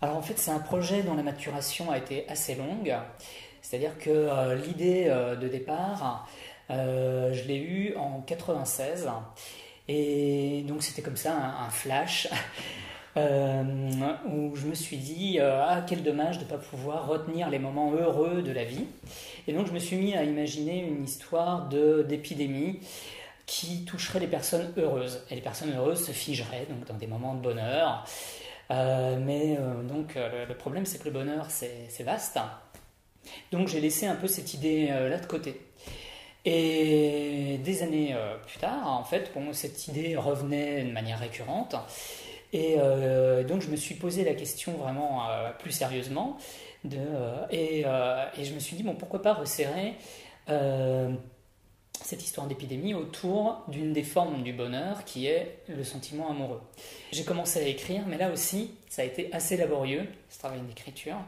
Alors en fait, c'est un projet dont la maturation a été assez longue. C'est-à-dire que l'idée de départ, je l'ai eue en 96. Et donc c'était comme ça un flash euh, où je me suis dit ah quel dommage de ne pas pouvoir retenir les moments heureux de la vie. Et donc je me suis mis à imaginer une histoire d'épidémie qui toucherait les personnes heureuses. Et les personnes heureuses se figeraient donc dans des moments de bonheur. Le problème c'est que le bonheur c'est vaste. Donc j'ai laissé un peu cette idée-là de côté. Et des années plus tard, en fait, bon, cette idée revenait de manière récurrente. Donc je me suis posé la question vraiment plus sérieusement. Et je me suis dit, bon, pourquoi pas resserrer euh, cette histoire d'épidémie autour d'une des formes du bonheur qui est le sentiment amoureux. J'ai commencé à écrire, mais là aussi, ça a été assez laborieux, ce travail d'écriture,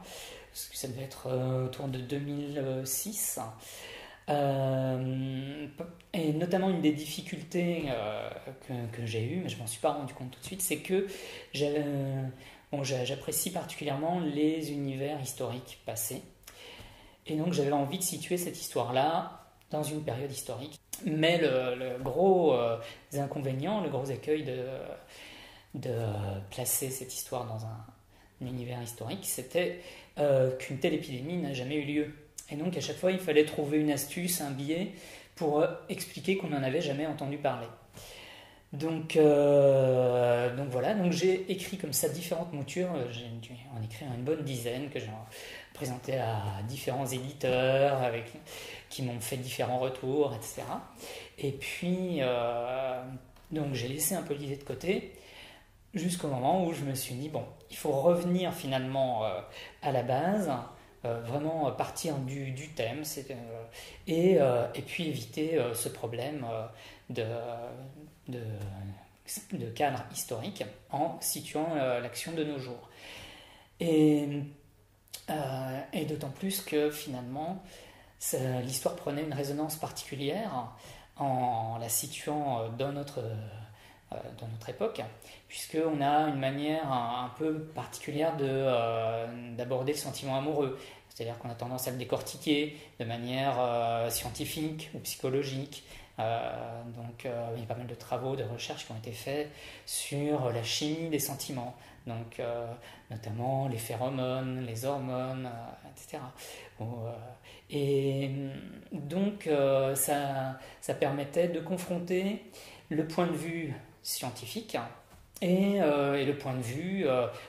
parce que ça devait être autour de 2006. Et notamment une des difficultés que j'ai eues, mais je m'en suis pas rendu compte tout de suite, c'est que j'apprécie particulièrement les univers historiques passés. Et donc j'avais envie de situer cette histoire-là dans une période historique. Mais le gros inconvénient, le gros écueil de placer cette histoire dans un univers historique, c'était qu'une telle épidémie n'a jamais eu lieu. Et donc à chaque fois, il fallait trouver une astuce, un biais pour expliquer qu'on n'en avait jamais entendu parler. Donc voilà, donc j'ai écrit comme ça différentes moutures, j'ai dû en écrire une bonne dizaine que j'ai présenté à différents éditeurs qui m'ont fait différents retours, etc. Et puis, donc j'ai laissé un peu l'idée de côté jusqu'au moment où je me suis dit, bon, il faut revenir finalement à la base, vraiment partir du thème, et puis éviter ce problème de, de, de cadre historique en situant l'action de nos jours. Et, et d'autant plus que finalement, l'histoire prenait une résonance particulière en la situant dans notre époque, puisqu'on a une manière un peu particulière d'aborder le sentiment amoureux. C'est-à-dire qu'on a tendance à le décortiquer de manière scientifique ou psychologique. Il y a pas mal de travaux, de recherches qui ont été faits sur la chimie des sentiments, notamment les phéromones, les hormones, etc. Et donc ça permettait de confronter le point de vue scientifique et le point de vue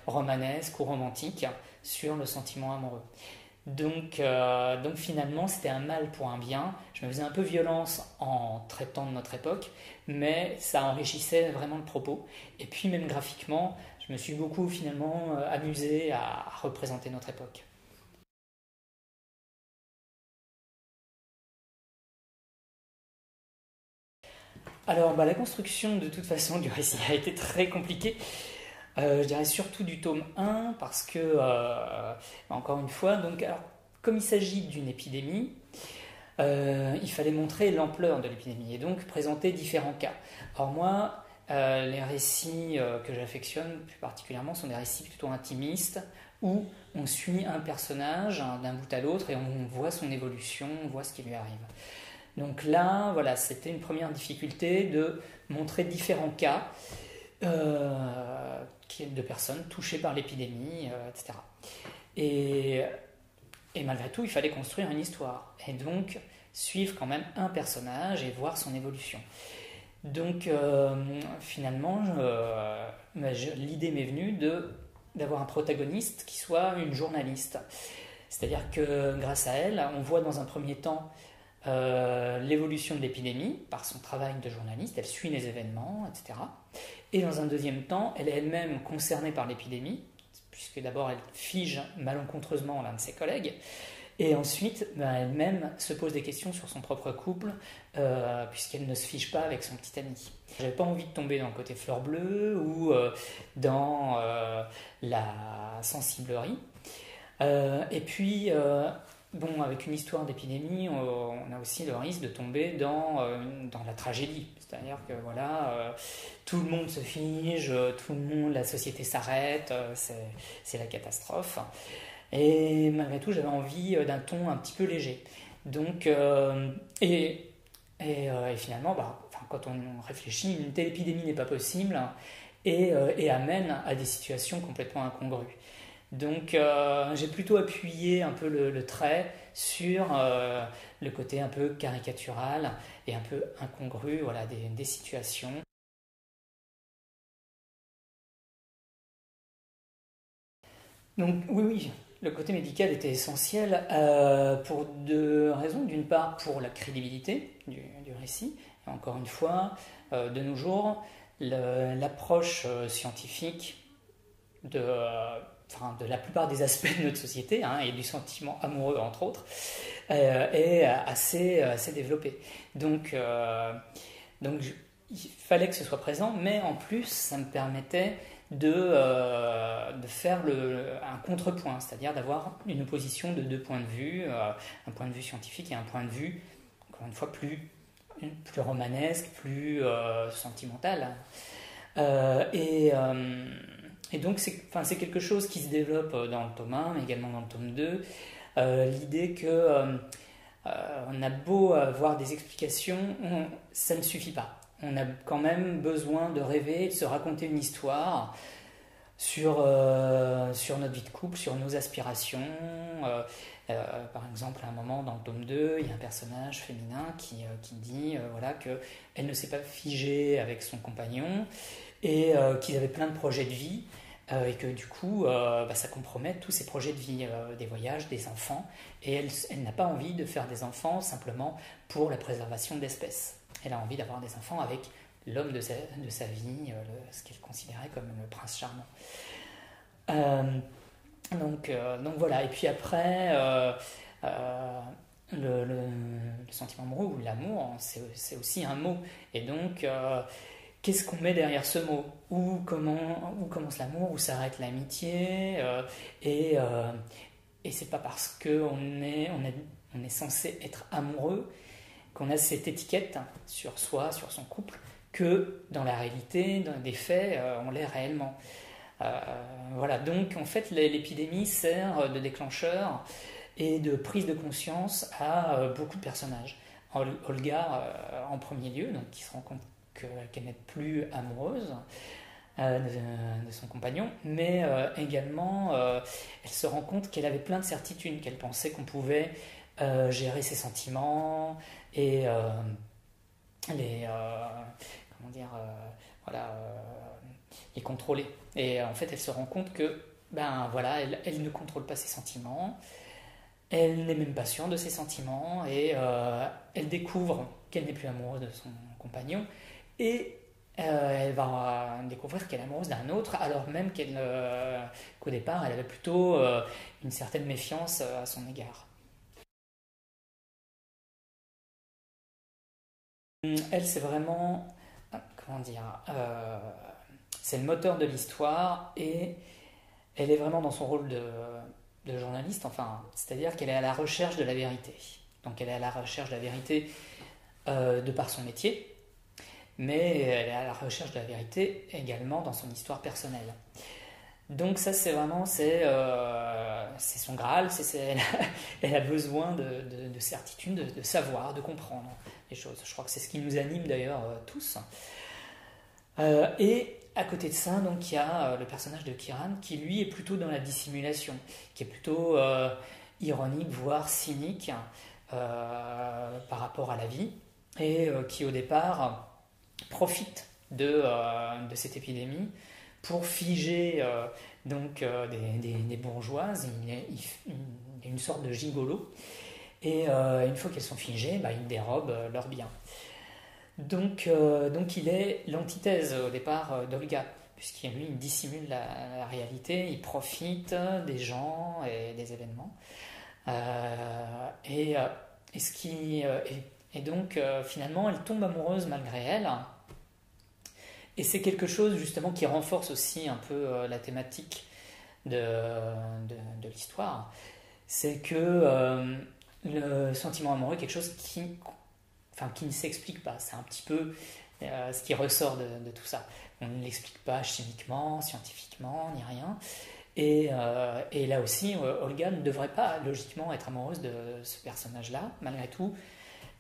romanesque ou romantique sur le sentiment amoureux. Donc finalement, c'était un mal pour un bien. Je me faisais un peu violence en traitant de notre époque, mais ça enrichissait vraiment le propos. Et puis même graphiquement, je me suis beaucoup finalement amusé à représenter notre époque. Alors la construction de toute façon du récit a été très compliquée. Je dirais surtout du tome 1 parce que, encore une fois, alors, comme il s'agit d'une épidémie, il fallait montrer l'ampleur de l'épidémie et donc présenter différents cas. Or moi, les récits que j'affectionne plus particulièrement sont des récits plutôt intimistes où on suit un personnage d'un bout à l'autre et on voit son évolution, on voit ce qui lui arrive. Donc là, voilà, c'était une première difficulté de montrer différents cas de personnes touchées par l'épidémie, etc. Et malgré tout, il fallait construire une histoire. Et donc, suivre quand même un personnage et voir son évolution. Donc, finalement, l'idée m'est venue d'avoir un protagoniste qui soit une journaliste. C'est-à-dire que grâce à elle, on voit dans un premier temps l'évolution de l'épidémie par son travail de journaliste, elle suit les événements, etc. Et dans un deuxième temps, elle est elle-même concernée par l'épidémie, puisque d'abord elle fige malencontreusement l'un de ses collègues, et ensuite elle-même se pose des questions sur son propre couple, puisqu'elle ne se fige pas avec son petit ami. J'avais pas envie de tomber dans le côté fleur bleue ou dans la sensiblerie. Et puis bon, avec une histoire d'épidémie, on a aussi le risque de tomber dans la tragédie. C'est-à-dire que voilà, tout le monde se fige, tout le monde, la société s'arrête, c'est la catastrophe. Et malgré tout, j'avais envie d'un ton un petit peu léger. Donc, et finalement, quand on réfléchit, une telle épidémie n'est pas possible et amène à des situations complètement incongrues. Donc j'ai plutôt appuyé un peu le trait sur le côté un peu caricatural et un peu incongru, voilà, des situations. Donc oui, le côté médical était essentiel pour deux raisons. D'une part, pour la crédibilité du récit. Et encore une fois, de nos jours, l'approche scientifique de la plupart des aspects de notre société, et du sentiment amoureux entre autres, est assez développé. Donc il fallait que ce soit présent, mais en plus ça me permettait de faire un contrepoint, c'est-à-dire d'avoir une opposition de deux points de vue, un point de vue scientifique et un point de vue, encore une fois, plus romanesque, plus sentimental. Et donc c'est quelque chose qui se développe dans le tome 1, mais également dans le tome 2. L'idée que on a beau avoir des explications, ça ne suffit pas. On a quand même besoin de rêver, de se raconter une histoire sur notre vie de couple, sur nos aspirations. Par exemple, à un moment dans le tome 2, il y a un personnage féminin qui dit voilà, qu'elle ne s'est pas figée avec son compagnon et qu'ils avaient plein de projets de vie. Et que du coup, ça compromet tous ses projets de vie, des voyages, des enfants, et elle n'a pas envie de faire des enfants simplement pour la préservation de l'espèce. Elle a envie d'avoir des enfants avec l'homme de sa vie, ce qu'elle considérait comme le prince charmant. Donc voilà, et puis après, le sentiment amoureux ou l'amour, c'est aussi un mot, et donc qu'est-ce qu'on met derrière ce mot? Où commence l'amour, où s'arrête l'amitié, et c'est pas parce qu'on est censé être amoureux qu'on a cette étiquette sur soi, sur son couple, que dans la réalité, dans des faits, on l'est réellement. Voilà, donc en fait l'épidémie sert de déclencheur et de prise de conscience à beaucoup de personnages. Olga en premier lieu, donc qui se rend compte qu'elle n'est plus amoureuse de son compagnon, mais également elle se rend compte qu'elle avait plein de certitudes, qu'elle pensait qu'on pouvait gérer ses sentiments et comment dire, voilà, les contrôler. Et en fait, elle se rend compte que voilà, elle ne contrôle pas ses sentiments, elle n'est même pas sûre de ses sentiments, et elle découvre qu'elle n'est plus amoureuse de son compagnon, et elle va découvrir qu'elle est amoureuse d'un autre, alors même qu'au départ, elle avait plutôt une certaine méfiance à son égard. Elle, c'est vraiment, comment dire, c'est le moteur de l'histoire, et elle est vraiment dans son rôle de journaliste, enfin, c'est-à-dire qu'elle est à la recherche de la vérité. Donc elle est à la recherche de la vérité de par son métier, mais elle est à la recherche de la vérité également dans son histoire personnelle. Donc ça, c'est vraiment, c'est son Graal, elle a besoin de certitude, de savoir, de comprendre les choses. Je crois que c'est ce qui nous anime d'ailleurs tous. Et à côté de ça, donc, il y a le personnage de Kiran qui lui est plutôt dans la dissimulation, qui est plutôt ironique, voire cynique par rapport à la vie, et qui au départ profite de cette épidémie pour figer des bourgeoises. Il est une sorte de gigolo, et une fois qu'elles sont figées, il dérobe leurs biens. Donc il est l'antithèse au départ d'Olga, puisqu'il lui il dissimule la réalité, il profite des gens et des événements. Donc finalement elle tombe amoureuse malgré elle, et c'est quelque chose justement qui renforce aussi un peu la thématique de l'histoire. c'est que le sentiment amoureux est quelque chose qui ne s'explique pas. C'est un petit peu ce qui ressort de tout ça. On ne l'explique pas chimiquement, scientifiquement, ni rien. Et là aussi, Olga ne devrait pas logiquement être amoureuse de ce personnage-là. Malgré tout,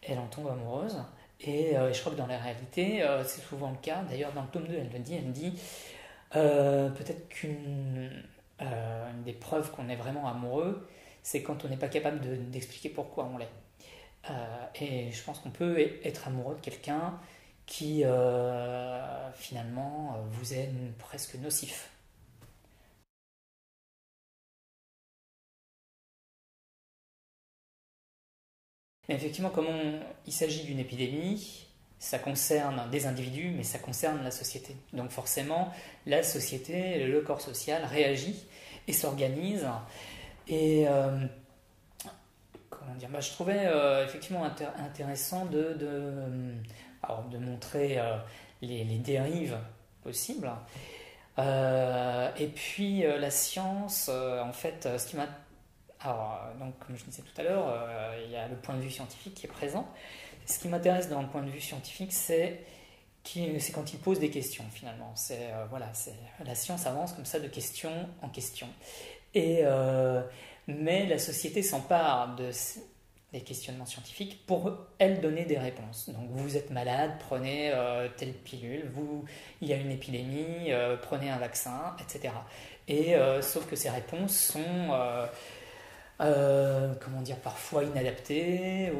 elle en tombe amoureuse. Et je crois que dans la réalité, c'est souvent le cas. D'ailleurs, dans le tome 2, elle dit peut-être une des preuves qu'on est vraiment amoureux, c'est quand on n'est pas capable d'expliquer pourquoi on l'est. Et je pense qu'on peut être amoureux de quelqu'un qui finalement vous est presque nocif. Mais effectivement, il s'agit d'une épidémie, ça concerne des individus, mais ça concerne la société. Donc forcément, la société, le corps social réagit et s'organise. Et comment dire, je trouvais effectivement intéressant de montrer les dérives possibles. Et puis la science, en fait, ce qui m'a... Alors, donc, comme je disais tout à l'heure, il y a le point de vue scientifique qui est présent. Ce qui m'intéresse dans le point de vue scientifique, c'est quand il pose des questions, finalement. La science avance comme ça de question en question. Mais la société s'empare des questionnements scientifiques pour, elle, donner des réponses. Donc, vous êtes malade, prenez telle pilule, il y a une épidémie, prenez un vaccin, etc. Sauf que ces réponses sont... comment dire, parfois inadaptées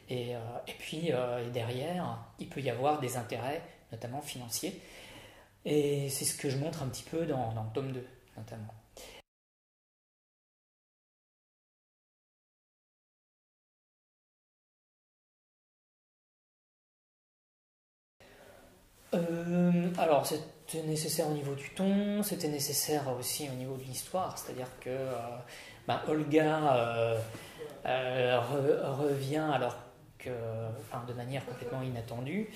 et puis derrière il peut y avoir des intérêts notamment financiers et c'est ce que je montre un petit peu dans le tome 2 notamment. Alors c'était nécessaire au niveau du ton, c'était nécessaire aussi au niveau de l'histoire, c'est-à-dire que Olga revient alors que, enfin, de manière complètement inattendue,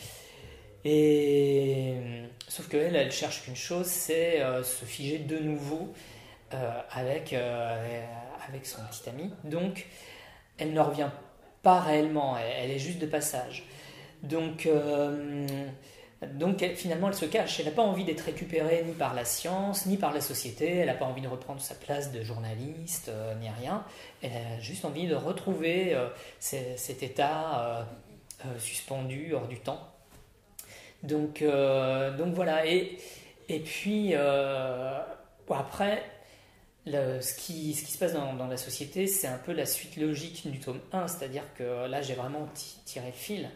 sauf qu'elle, elle cherche qu'une chose, c'est se figer de nouveau avec son petit ami. Donc elle ne revient pas réellement, elle est juste de passage. Donc finalement, elle se cache. Elle n'a pas envie d'être récupérée ni par la science, ni par la société. Elle n'a pas envie de reprendre sa place de journaliste, ni rien. Elle a juste envie de retrouver cet état suspendu hors du temps. Donc voilà. Et puis, après, ce qui se passe dans la société, c'est un peu la suite logique du tome 1. C'est-à-dire que là, j'ai vraiment tiré le fil.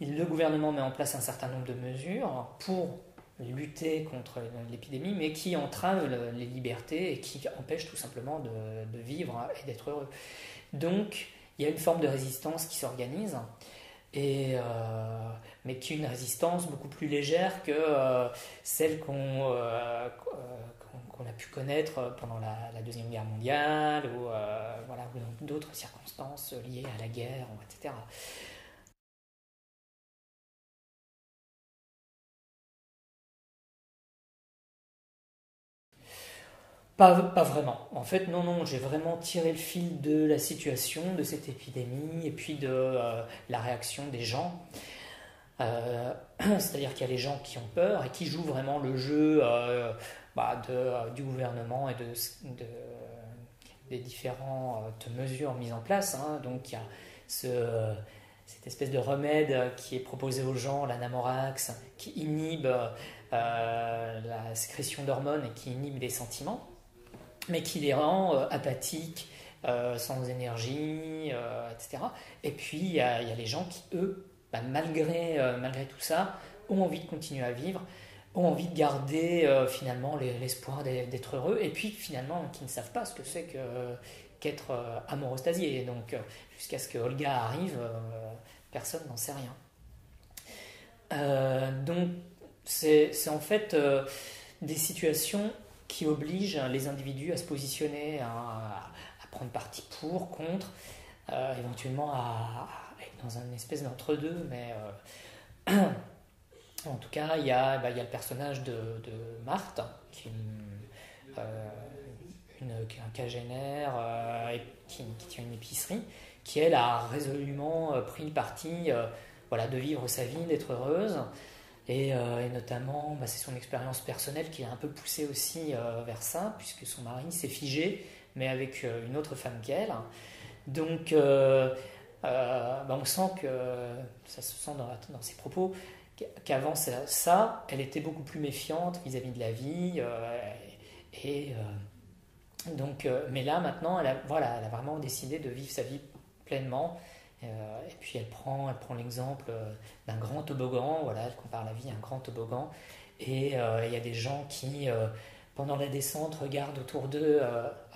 Le gouvernement met en place un certain nombre de mesures pour lutter contre l'épidémie, mais qui entravent les libertés et qui empêchent tout simplement de vivre et d'être heureux. Donc, il y a une forme de résistance qui s'organise, mais qui est une résistance beaucoup plus légère que celle qu'on a pu connaître pendant la Deuxième Guerre mondiale ou dans d'autres circonstances liées à la guerre, etc. Pas vraiment. En fait, non, j'ai vraiment tiré le fil de la situation, de cette épidémie, et puis de la réaction des gens. C'est-à-dire qu'il y a les gens qui ont peur et qui jouent vraiment le jeu du gouvernement et des différentes mesures mises en place. Hein. Donc il y a cette espèce de remède qui est proposé aux gens, l'anamorax, qui inhibe la sécrétion d'hormones et qui inhibe les sentiments, mais qui les rend apathiques, sans énergie, etc. Et puis il y a les gens qui, eux, malgré tout ça, ont envie de continuer à vivre, ont envie de garder finalement l'espoir d'être heureux, et puis finalement qui ne savent pas ce que c'est qu'être amourostasié. Et donc jusqu'à ce que Olga arrive, personne n'en sait rien. Donc c'est en fait des situations qui obligent les individus à se positionner, à prendre parti pour, contre, éventuellement à être dans une espèce d'entre-deux, mais en tout cas, il y a le personnage de Marthe, qui est un cagénaire qui tient une épicerie, qui elle a résolument pris le parti voilà, de vivre sa vie, d'être heureuse. Et notamment, c'est son expérience personnelle qui l'a un peu poussée aussi vers ça, puisque son mari s'est figé, mais avec une autre femme qu'elle. Donc, on sent que, ça se sent dans ses propos, qu'avant ça, elle était beaucoup plus méfiante vis-à-vis de la vie. Mais là, maintenant, elle a vraiment décidé de vivre sa vie pleinement. Et puis elle prend l'exemple d'un grand toboggan, voilà, elle compare la vie à un grand toboggan, et il y a des gens qui, pendant la descente, regardent autour d'eux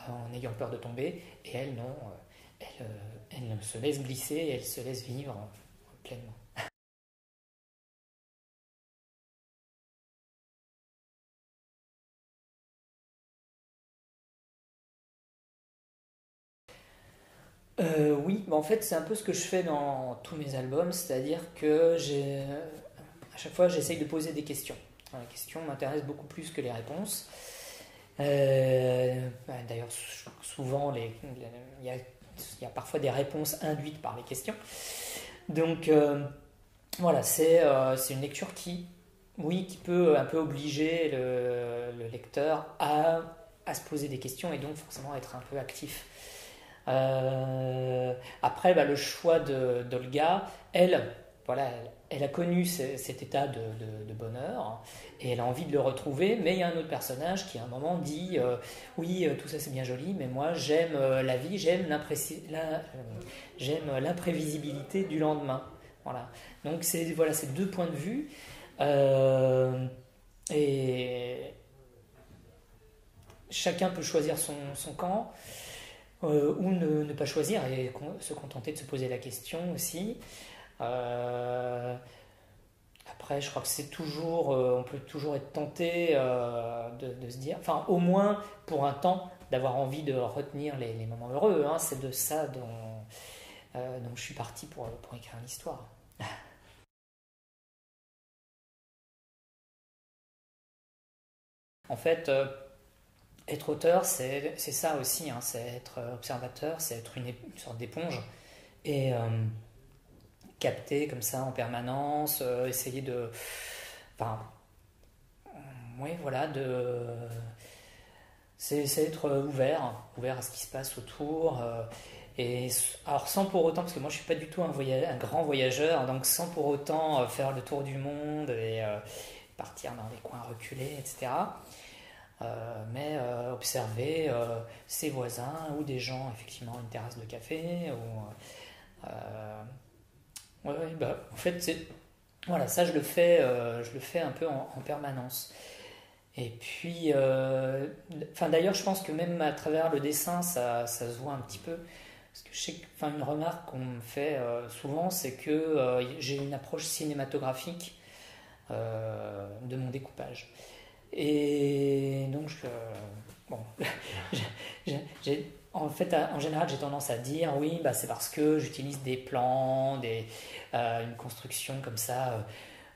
en ayant peur de tomber, et elle, non, elle se laisse glisser, et elle se laisse vivre pleinement. Oui, en fait c'est un peu ce que je fais dans tous mes albums, c'est-à-dire que à chaque fois j'essaye de poser des questions. Les questions m'intéressent beaucoup plus que les réponses. D'ailleurs souvent il y a parfois des réponses induites par les questions. Donc voilà, c'est une lecture qui peut un peu obliger le lecteur à se poser des questions et donc forcément être un peu actif. Après, le choix d'Olga, elle a connu cet état de bonheur et elle a envie de le retrouver, mais il y a un autre personnage qui à un moment dit oui, tout ça c'est bien joli, mais moi j'aime la vie, j'aime l'imprévisibilité du lendemain. Voilà. Donc c'est deux points de vue et chacun peut choisir son camp. Ou ne pas choisir et se contenter de se poser la question aussi. Après, je crois que c'est toujours, on peut toujours être tenté de se dire, enfin au moins pour un temps, d'avoir envie de retenir les moments heureux. Hein, c'est de ça dont je suis parti pour écrire l'histoire. En fait, être auteur, c'est ça aussi, hein, c'est être observateur, c'est être une sorte d'éponge et capter comme ça en permanence, essayer de... Enfin, oui, voilà, c'est être ouvert à ce qui se passe autour. Et alors sans pour autant, parce que moi je suis pas du tout un grand voyageur, donc sans pour autant faire le tour du monde et partir dans des coins reculés, etc. Mais observer ses voisins ou des gens effectivement à une terrasse de café ou en fait voilà, ça je le fais un peu en permanence. Et puis d'ailleurs je pense que même à travers le dessin ça se voit un petit peu, parce que je sais une remarque qu'on me fait souvent, c'est que j'ai une approche cinématographique de mon découpage. Et donc, en fait, en général, j'ai tendance à dire oui, c'est parce que j'utilise des plans, une construction comme ça,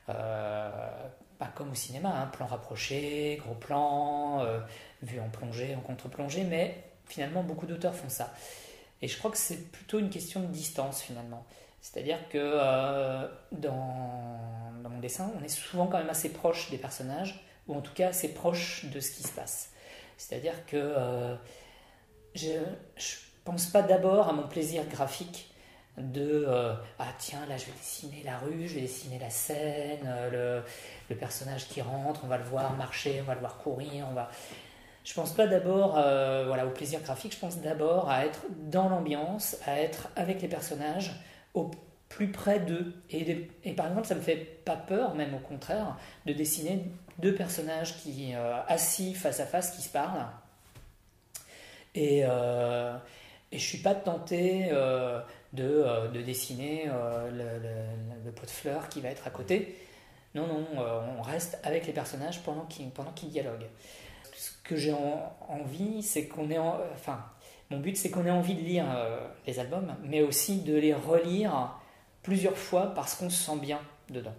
pas comme au cinéma, hein, plan rapproché, gros plan, vue en plongée, en contre-plongée, mais finalement, beaucoup d'auteurs font ça. Et je crois que c'est plutôt une question de distance finalement. C'est-à-dire que dans mon dessin, on est souvent quand même assez proche des personnages, ou en tout cas assez proche de ce qui se passe. C'est-à-dire que je pense pas d'abord à mon plaisir graphique de ah tiens, là je vais dessiner la rue, je vais dessiner la scène, le personnage qui rentre, on va le voir marcher, on va le voir courir, je pense pas d'abord au plaisir graphique, je pense d'abord à être dans l'ambiance, à être avec les personnages, au plus près d'eux. Et par exemple, ça me fait pas peur, même au contraire, de dessiner deux personnages qui assis face à face, qui se parlent. Et je suis pas tenté de dessiner le pot de fleurs qui va être à côté. Non, on reste avec les personnages pendant qu'ils dialoguent. Ce que j'ai envie, c'est qu'on ait... mon but, c'est qu'on ait envie de lire les albums, mais aussi de les relire plusieurs fois parce qu'on se sent bien dedans.